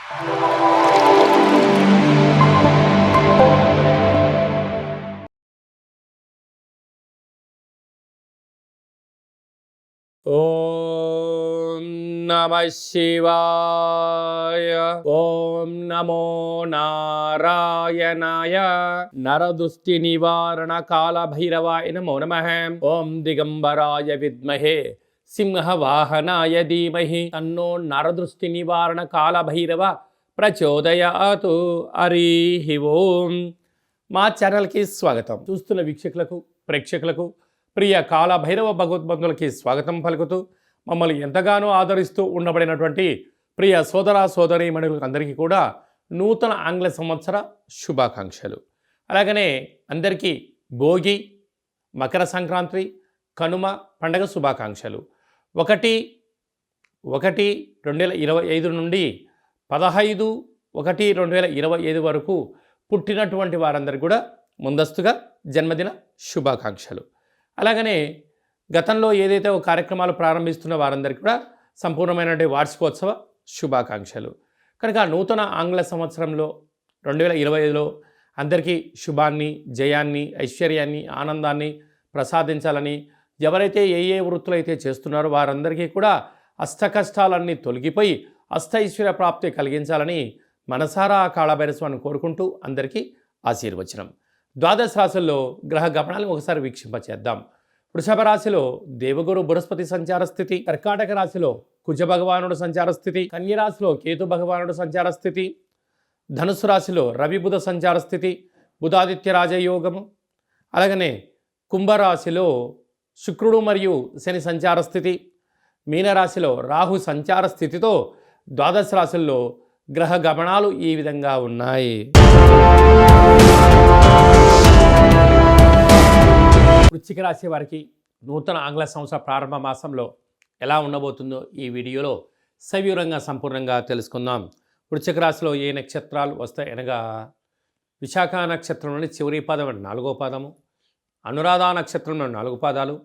ఓం నమః శివాయ. ఓం నమో నారాయణాయ. నరదృష్టి నివారణ కాళభైరవాయ నమో నమః. ఓం దిగంబరాయ విద్మహే సింహవాహనాయ ధీమహి తన్నో నరదృష్టి నివారణ కాళభైరవ ప్రచోదయాతు. హరి ఓం. మా ఛానల్కి స్వాగతం. చూస్తున్న వీక్షకులకు ప్రేక్షకులకు ప్రియ కాళభైరవ భగవద్బంధులకి స్వాగతం పలుకుతూ మమ్మల్ని ఎంతగానో ఆదరిస్తూ ఉండబడినటువంటి ప్రియ సోదర సోదరీమణులకు అందరికీ కూడా నూతన ఆంగ్ల సంవత్సర శుభాకాంక్షలు. అలాగనే అందరికీ భోగి, మకర సంక్రాంతి, కనుమ పండగ శుభాకాంక్షలు. 1/1/2025 నుండి 15/1/2025 వరకు పుట్టినటువంటి వారందరికీ కూడా ముందస్తుగా జన్మదిన శుభాకాంక్షలు. అలాగనే గతంలో ఏదైతే కార్యక్రమాలు ప్రారంభిస్తున్న వారందరికీ కూడా సంపూర్ణమైనటువంటి వార్షికోత్సవ శుభాకాంక్షలు. కనుక నూతన ఆంగ్ల సంవత్సరంలో 2025లో అందరికీ శుభాన్ని, జయాన్ని, ఐశ్వర్యాన్ని, ఆనందాన్ని ప్రసాదించాలని, ఎవరైతే ఏ వృత్తులు అయితే చేస్తున్నారో వారందరికీ కూడా అష్టకష్టాలన్నీ తొలగిపోయి అష్టైశ్వర్య ప్రాప్తి కలిగించాలని మనసారా కాళభైరస్వామిని కోరుకుంటూ అందరికీ ఆశీర్వచనం. ద్వాదశ రాశుల్లో గ్రహ గమనాలను ఒకసారి వీక్షింపచేద్దాం. వృషభ రాశిలో దేవగురు బృహస్పతి సంచార స్థితి, కర్కాటక రాశిలో కుజ భగవానుడు సంచార స్థితి, కన్య రాశిలో కేతు భగవానుడు సంచార స్థితి, ధనుసు రాశిలో రవి బుధ సంచార స్థితి, బుధాదిత్య రాజయోగము. అలాగనే కుంభరాశిలో శుక్రుడు మరియు శని సంచార స్థితి, మీనరాశిలో రాహు సంచార స్థితితో ద్వాదశ రాశుల్లో గ్రహ గమనాలు ఈ విధంగా ఉన్నాయి. వృశ్చిక రాశి వారికి నూతన ఆంగ్ల సంవత్సర ప్రారంభ మాసంలో ఎలా ఉండబోతుందో ఈ వీడియోలో సవివరంగా సంపూర్ణంగా తెలుసుకుందాం. వృశ్చిక రాశిలో ఏ నక్షత్రాలు వస్తాయి అనగా విశాఖ నక్షత్రంలోని చివరి పాదం 4వ పాదము, అనురాధ నక్షత్రంలో 4 పాదాలు,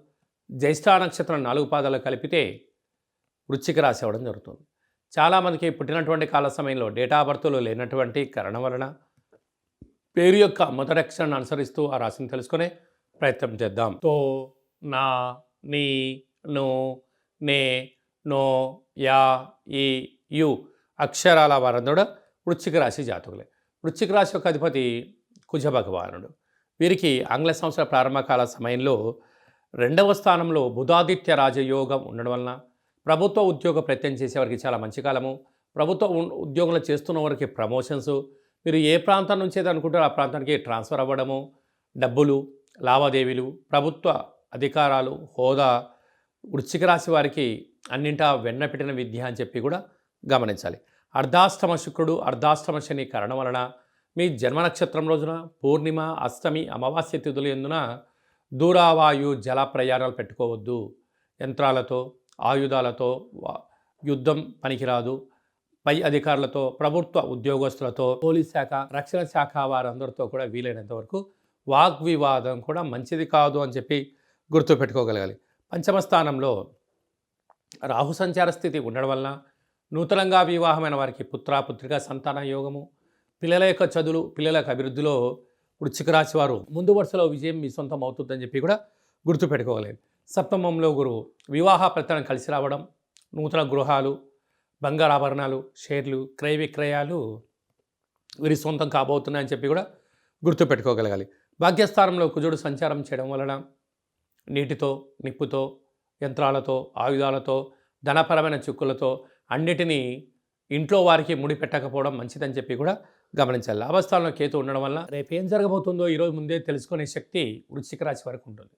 జ్యేష్ఠ నక్షత్రం 4 పాదాలు కలిపితే వృశ్చిక రాశి అవ్వడం జరుగుతుంది. చాలామందికి పుట్టినటువంటి కాల సమయంలో డేటా ఆఫ్ బర్త్లో లేనటువంటి కారణం వలన పేరు యొక్క మొదటి అక్షరాన్ని అనుసరిస్తూ ఆ రాశిని తెలుసుకునే ప్రయత్నం చేద్దాం. తో, నా, నీ, ను, నే, నో, యా, ఈ, యు అక్షరాల వారందరూ వృశ్చిక రాశి జాతకులే. వృశ్చిక రాశి యొక్క అధిపతి కుజ భగవానుడు. వీరికి ఆంగ్ల సంవత్సర ప్రారంభకాల సమయంలో 2వ స్థానంలో బుధాదిత్య రాజయోగం ఉండడం వలన ప్రభుత్వ ఉద్యోగ ప్రయత్నం చేసేవారికి చాలా మంచి కాలము. ప్రభుత్వ ఉద్యోగులు చేస్తున్న వారికి ప్రమోషన్స్, మీరు ఏ ప్రాంతం నుంచి అయితే అనుకుంటారో ఆ ప్రాంతానికి ట్రాన్స్ఫర్ అవ్వడము, డబ్బులు, లావాదేవీలు, ప్రభుత్వ అధికారాలు, హోదా వృశ్చిక రాశి వారికి అన్నింటా వెన్నపెట్టిన విద్య అని చెప్పి కూడా గమనించాలి. అర్ధాష్టమ శుక్రుడు, అర్ధాష్టమ శని కారణం వలన మీ జన్మ నక్షత్రం రోజున పూర్ణిమ, అష్టమి, అమావాస్య తిథులు ఎందున దూరావాయు జల ప్రయాణాలు పెట్టుకోవద్దు. యంత్రాలతో, ఆయుధాలతో యుద్ధం పనికిరాదు. పై అధికారులతో, ప్రభుత్వ ఉద్యోగస్తులతో, పోలీస్ శాఖ, రక్షణ శాఖ వారందరితో కూడా వీలైనంత వరకు వాగ్వివాదం కూడా మంచిది కాదు అని చెప్పి గుర్తుపెట్టుకోగలగాలి. పంచమ స్థానంలో రాహు సంచార స్థితి ఉండడం వలన నూతనంగా వివాహమైన వారికి పుత్రిక సంతాన యోగము, పిల్లల యొక్క చదువులు, పిల్లల యొక్క అభివృద్ధిలో వృశ్చిక రాశి వారు ముందు వరుసలో విజయం మీ సొంతం అవుతుందని చెప్పి కూడా గుర్తుపెట్టుకోగలేదు. సప్తమంలో గురువు వివాహ ప్రయత్నం కలిసి రావడం, నూతన గృహాలు, బంగారు ఆభరణాలు, షేర్లు, క్రయ విక్రయాలు వీరి సొంతం కాబోతున్నాయని చెప్పి కూడా గుర్తుపెట్టుకోగలగాలి. భాగ్యస్థానంలో కుజుడు సంచారం చేయడం వలన నీటితో, నిప్పుతో, యంత్రాలతో, ఆయుధాలతో, ధనపరమైన చిక్కులతో అన్నిటినీ ఇంట్లో వారికి ముడిపెట్టకపోవడం మంచిదని చెప్పి కూడా గమనించాలి. లాభస్థానంలో కేతు ఉండడం వల్ల రేపు ఏం జరగబోతుందో ఈరోజు ముందే తెలుసుకునే శక్తి వృశ్చిక రాశి వరకు ఉంటుంది.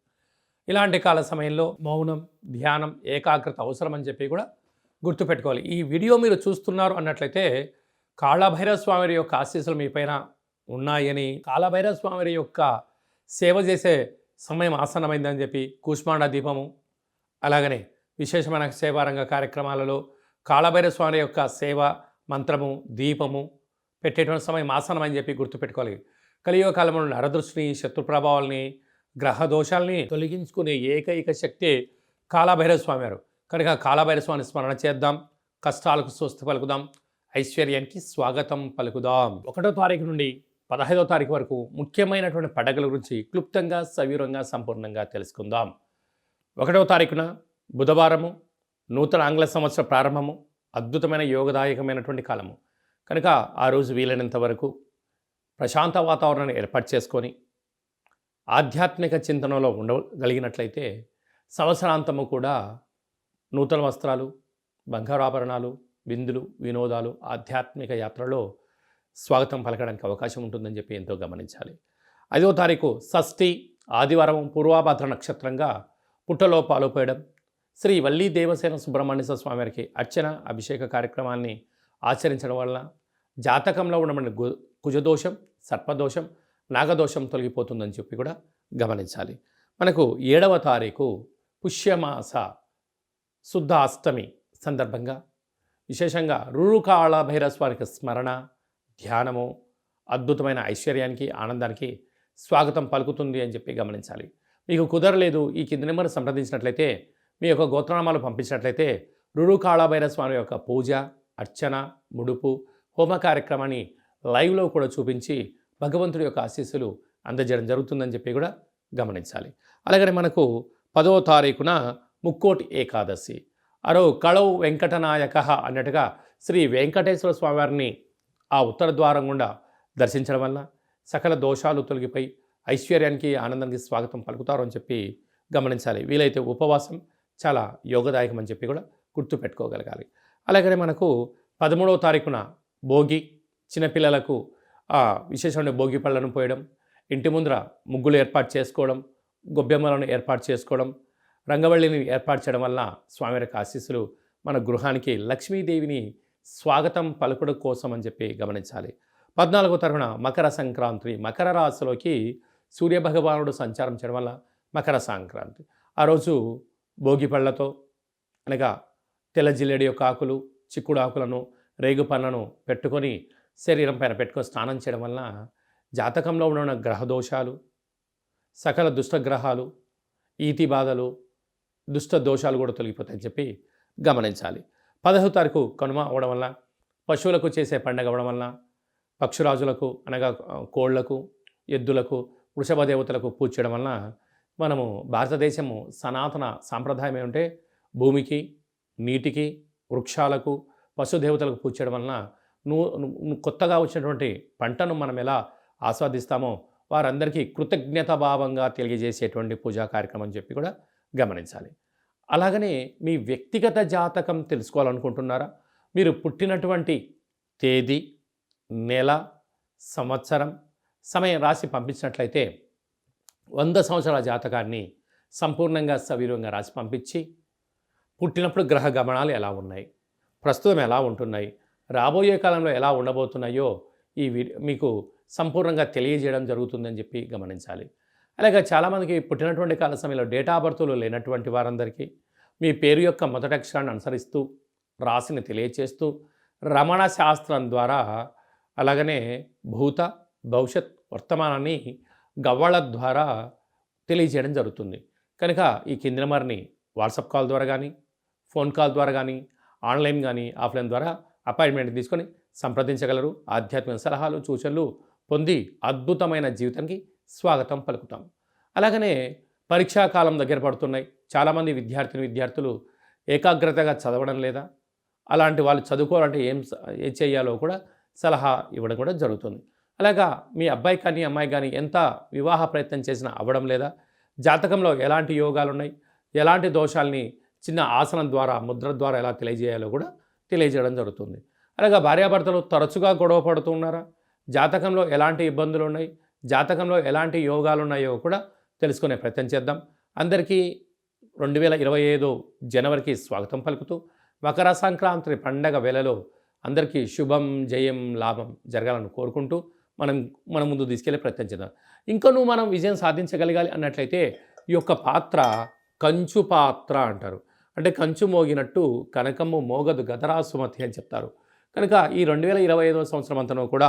ఇలాంటి కాల సమయంలో మౌనం, ధ్యానం, ఏకాగ్రత అవసరమని చెప్పి కూడా గుర్తుపెట్టుకోవాలి. ఈ వీడియో మీరు చూస్తున్నారు అన్నట్లయితే కాళభైరవ స్వామి యొక్క ఆశీస్సులు మీ పైన ఉన్నాయని, కాళభైరవ స్వామి యొక్క సేవ చేసే సమయం ఆసన్నమైందని చెప్పి కూష్మాండ దీపము, అలాగనే విశేషమైన సేవారంగ కార్యక్రమాలలో కాళభైరవ స్వామి యొక్క సేవ, మంత్రము, దీపము పెట్టేటువంటి సమయం ఆసన్నమని చెప్పి గుర్తుపెట్టుకోవాలి. కలియుగ కాలంలో నరదృష్టిని, శత్రు ప్రభావాలని, గ్రహ దోషాలని తొలగించుకునే ఏకైక శక్తి కాళభైరవ స్వామి వారు. కనుక కాళభైరవ స్వామిని స్మరణ చేద్దాం, కష్టాలకు స్వస్తి పలుకుదాం, ఐశ్వర్యానికి స్వాగతం పలుకుదాం. 1వ తారీఖు నుండి 15వ తారీఖు వరకు ముఖ్యమైనటువంటి పండుగల గురించి క్లుప్తంగా సవివరంగా సంపూర్ణంగా తెలుసుకుందాం. 1వ తారీఖున బుధవారము, నూతన ఆంగ్ల సంవత్సర ప్రారంభము, అద్భుతమైన యోగదాయకమైనటువంటి కాలము కనుక ఆ రోజు వీలైనంత వరకు ప్రశాంత వాతావరణాన్ని ఏర్పాటు చేసుకొని ఆధ్యాత్మిక చింతనలో ఉండగలిగినట్లయితే సంవత్సరాంతము కూడా నూతన వస్త్రాలు, బంగారు ఆభరణాలు, విందులు, వినోదాలు, ఆధ్యాత్మిక యాత్రలో స్వాగతం పలకడానికి అవకాశం ఉంటుందని చెప్పి ఎంతో గమనించాలి. 5వ తారీఖు షష్ఠి ఆదివారం, పూర్వాభాద్ర నక్షత్రంగా పుట్టలో పాలుపోయడం, శ్రీ వల్లీ దేవసేన సుబ్రహ్మణ్య స్వామి వారికి అర్చన అభిషేక కార్యక్రమాన్ని ఆచరించడం వలన జాతకంలో ఉన్న కుజదోషం, సర్పదోషం, నాగదోషం తొలగిపోతుందని చెప్పి కూడా గమనించాలి. మనకు 7వ తారీఖు పుష్యమాస శుద్ధ అష్టమి సందర్భంగా విశేషంగా రురుకాళ భైరస్వామికి స్మరణ, ధ్యానము అద్భుతమైన ఐశ్వర్యానికి, ఆనందానికి స్వాగతం పలుకుతుంది అని చెప్పి గమనించాలి. మీకు కుదరలేదు, ఈ కింది నెంబర్ సంప్రదించినట్లయితే, మీ యొక్క గోత్రనామాలు పంపించినట్లయితే రురుకాళ భైరస్వామి యొక్క పూజ, అర్చన, ముడుపు, హోమ కార్యక్రమాన్ని లైవ్లో కూడా చూపించి భగవంతుడి యొక్క ఆశీస్సులు అందజేయడం జరుగుతుందని చెప్పి కూడా గమనించాలి. అలాగనే మనకు 10వ తారీఖున ముక్కోటి ఏకాదశి, అరో కళౌ వెంకటనాయక అన్నట్టుగా శ్రీ వెంకటేశ్వర స్వామివారిని ఆ ఉత్తర ద్వారం గుండా దర్శించడం వల్ల సకల దోషాలు తొలగిపోయి ఐశ్వర్యానికి, ఆనందానికి స్వాగతం పలుకుతారు అని చెప్పి గమనించాలి. వీలైతే ఉపవాసం చాలా యోగదాయకం అని చెప్పి కూడా గుర్తుపెట్టుకోగలగాలి. అలాగనే మనకు 13వ తారీఖున భోగి, చిన్నపిల్లలకు విశేషమైన భోగి పళ్ళను పోయడం, ఇంటి ముందర ముగ్గులు ఏర్పాటు చేసుకోవడం, గొబ్బెమ్మలను ఏర్పాటు చేసుకోవడం, రంగవల్లిని ఏర్పాటు చేయడం వల్ల స్వామివారికి ఆశీస్సులు మన గృహానికి లక్ష్మీదేవిని స్వాగతం పలుకుడు కోసం అని చెప్పి గమనించాలి. 14వ తారీఖున మకర సంక్రాంతి, మకర రాశిలోకి సూర్యభగవానుడు సంచారం చేయడం వల్ల మకర సంక్రాంతి. ఆ రోజు భోగి పళ్ళతో అనగా తెల్ల జిల్లేడి యొక్క ఆకులు, చిక్కుడు ఆకులను, రేగు పళ్ళను పెట్టుకొని శరీరం పైన పెట్టుకొని స్నానం చేయడం వల్ల జాతకంలో ఉన్న గ్రహదోషాలు, సకల దుష్టగ్రహాలు, ఈతి బాధలు, దుష్ట దోషాలు కూడా తొలగిపోతాయని చెప్పి గమనించాలి. 15వ తారీఖు కనుమ అవ్వడం వల్ల, పశువులకు చేసే పండగ అవ్వడం వల్ల, పక్షురాజులకు అనగా కోళ్లకు, ఎద్దులకు, వృషభ దేవతలకు పూజ చేయడం వలన మనము భారతదేశము సనాతన సాంప్రదాయం ఏమంటే భూమికి, నీటికి, వృక్షాలకు, పశుదేవతలకు పూజ చేయడం వలన కొత్తగా వచ్చినటువంటి పంటను మనం ఎలా ఆస్వాదిస్తామో వారందరికీ కృతజ్ఞత భావంగా తెలియజేసేటువంటి పూజా కార్యక్రమం అని చెప్పి కూడా గమనించాలి. అలాగనే మీ వ్యక్తిగత జాతకం తెలుసుకోవాలనుకుంటున్నారా? మీరు పుట్టినటువంటి తేదీ, నెల, సంవత్సరం, సమయం రాసి పంపించినట్లయితే 100 సంవత్సరాల జాతకాన్ని సంపూర్ణంగా సవివరంగా రాసి పంపించి, పుట్టినప్పుడు గ్రహ గమనాలు ఎలా ఉన్నాయి, ప్రస్తుతం ఎలా ఉంటున్నాయి, రాబోయే కాలంలో ఎలా ఉండబోతున్నాయో ఈ మీకు సంపూర్ణంగా తెలియజేయడం జరుగుతుందని చెప్పి గమనించాలి. అలాగే చాలామందికి పుట్టినటువంటి కాల సమయంలో డేటా బర్తులు లేనటువంటి వారందరికీ మీ పేరు యొక్క మొదటి అక్షరాన్ని అనుసరిస్తూ రాశిని తెలియచేస్తూ రమణ శాస్త్రం ద్వారా అలాగనే భూత, భవిష్యత్, వర్తమానాన్ని గవ్వళ ద్వారా తెలియజేయడం జరుగుతుంది. కనుక ఈ కింది నెంబర్ని వాట్సాప్ కాల్ ద్వారా కానీ, ఫోన్ కాల్ ద్వారా కానీ, ఆన్లైన్ కానీ, ఆఫ్లైన్ ద్వారా అపాయింట్మెంట్ తీసుకొని సంప్రదించగలరు. ఆధ్యాత్మిక సలహాలు, సూచనలు పొంది అద్భుతమైన జీవితానికి స్వాగతం పలుకుతాం. అలాగనే పరీక్షాకాలం దగ్గర పడుతున్నాయి. చాలామంది విద్యార్థులు ఏకాగ్రతగా చదవడం లేదా, అలాంటి వాళ్ళు చదువుకోవాలంటే ఏం చేయాలో కూడా సలహా ఇవ్వడం కూడా జరుగుతుంది. అలాగా మీ అబ్బాయి కానీ అమ్మాయి కానీ ఎంత వివాహ ప్రయత్నం చేసినా అవ్వడం లేదా, జాతకంలో ఎలాంటి యోగాలు ఉన్నాయి, ఎలాంటి దోషాలని చిన్న ఆసనం ద్వారా, ముద్ర ద్వారా ఎలా తెలియజేయాలో కూడా తెలియజేయడం జరుగుతుంది. అలాగా భార్యాభర్తలు తరచుగా గొడవ పడుతున్నారా, జాతకంలో ఎలాంటి ఇబ్బందులు ఉన్నాయి, జాతకంలో ఎలాంటి యోగాలు ఉన్నాయో కూడా తెలుసుకునే ప్రయత్నం చేద్దాం. అందరికీ 2025 జనవరికి స్వాగతం పలుకుతూ మకర సంక్రాంతి పండగ వేళలో అందరికీ శుభం, జయం, లాభం జరగాలని కోరుకుంటూ మన ముందు తీసుకెళ్లే ప్రయత్నం చేద్దాం. ఇంకనూ మనం విజయం సాధించగలగాలి అన్నట్లయితే ఈ యొక్క పాత్ర కంచు పాత్ర అంటారు. అంటే కంచు మోగినట్టు కనకమ్ము మోగదు గదరా సుమతి అని చెప్తారు. కనుక ఈ 2025 సంవత్సరం అంతనూ కూడా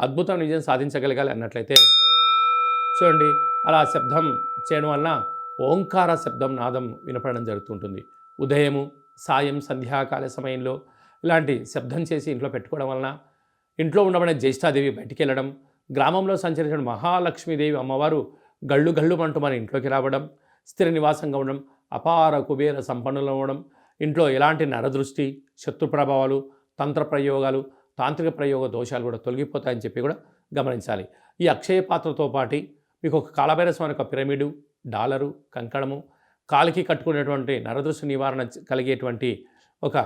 అద్భుతమైన విజయం సాధించగలగాలి అన్నట్లయితే చూడండి, అలా శబ్దం చేయడం వలన ఓంకార శబ్దం నాదం వినపడడం జరుగుతుంటుంది. ఉదయము, సాయం, సంధ్యాకాల సమయంలో ఇలాంటి శబ్దం చేసి ఇంట్లో పెట్టుకోవడం వలన ఇంట్లో ఉండబడే జ్యేష్ఠాదేవి బయటికి వెళ్ళడం, గ్రామంలో సంచరించిన మహాలక్ష్మీదేవి అమ్మవారు గళ్ళు గళ్ళు అంటూ మన ఇంట్లోకి రావడం, స్థిర నివాసంగా ఉండడం, అపార కుబేర సంపన్నులు అవ్వడం, ఇంట్లో ఎలాంటి నరదృష్టి, శత్రు ప్రభావాలు, తంత్ర ప్రయోగాలు, తాంత్రిక ప్రయోగ దోషాలు కూడా తొలగిపోతాయని చెప్పి కూడా గమనించాలి. ఈ అక్షయ పాత్రతో పాటు మీకు ఒక కాళభైరస్వామి యొక్క పిరమిడు, డాలరు, కంకణము, కాలికి కట్టుకునేటువంటి నరదృష్టి నివారణ కలిగేటువంటి ఒక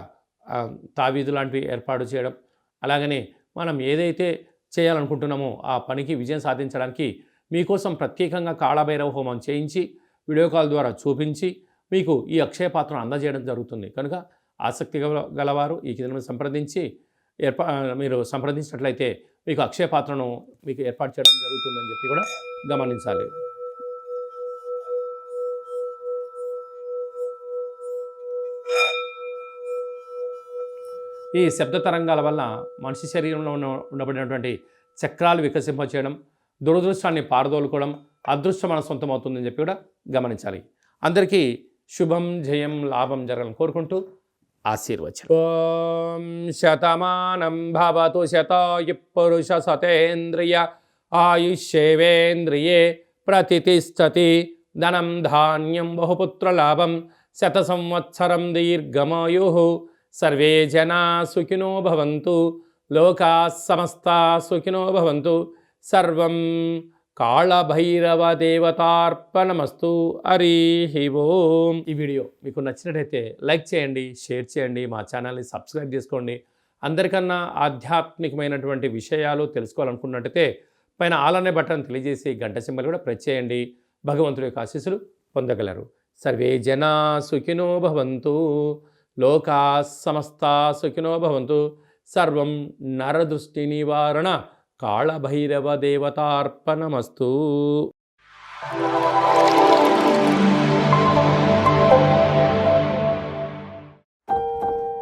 తావీదు లాంటివి ఏర్పాటు చేయడం, అలాగనే మనం ఏదైతే చేయాలనుకుంటున్నామో ఆ పనికి విజయం సాధించడానికి మీకోసం ప్రత్యేకంగా కాళభైరవ హోమం చేయించి వీడియో కాల్ ద్వారా చూపించి మీకు ఈ అక్షయ పాత్రను అందజేయడం జరుగుతుంది. కనుక ఆసక్తి గలవారు ఈ కింద సంప్రదించి మీరు సంప్రదించినట్లయితే మీకు అక్షయ పాత్రను మీకు ఏర్పాటు చేయడం జరుగుతుందని చెప్పి కూడా గమనించాలి. ఈ శబ్ద తరంగాల వల్ల మనిషి శరీరంలో ఉండబడినటువంటి చక్రాలు వికసింపచేయడం, దురదృష్టాన్ని పారదోలుకోవడం, అదృష్టం మన సొంతం అవుతుందని చెప్పి కూడా గమనించాలి. అందరికీ శుభం, జయం, లాభం జరగాలని కోరుకుంటూ ఆశీర్వచనం. ఓం శతమానం భవతు శతాయు పురుష సతేంద్రియ ఆయుష్యేవేంద్రియే ప్రతిష్టతి ధనం ధాన్యం బహుపుత్ర లాభం శత సంవత్సరం దీర్ఘమాయు సర్వే జనా సుఖినో భవంతు లోకా సమస్తా సుఖినో భవంతు సర్వం కాళభైరవ దేవతార్పణమస్తు. హరి ఓం. ఈ వీడియో మీకు నచ్చినట్టయితే లైక్ చేయండి, షేర్ చేయండి, మా ఛానల్ని సబ్స్క్రైబ్ చేసుకోండి. అందరికన్నా ఆధ్యాత్మికమైనటువంటి విషయాలు తెలుసుకోవాలనుకున్నట్టయితే పైన ఆల్ అనే బటన్ తెలియజేసి గంట సింబల్ కూడా ప్రెస్ చేయండి. భగవంతుడి యొక్క ఆశీస్సులు పొందగలరు. సర్వే జనా సుఖినో భవంతు లోకా సమస్తా సుఖినో భవంతు సర్వం నరదృష్టి నివారణ కాళభైరవ దేవతార్పణమస్తు.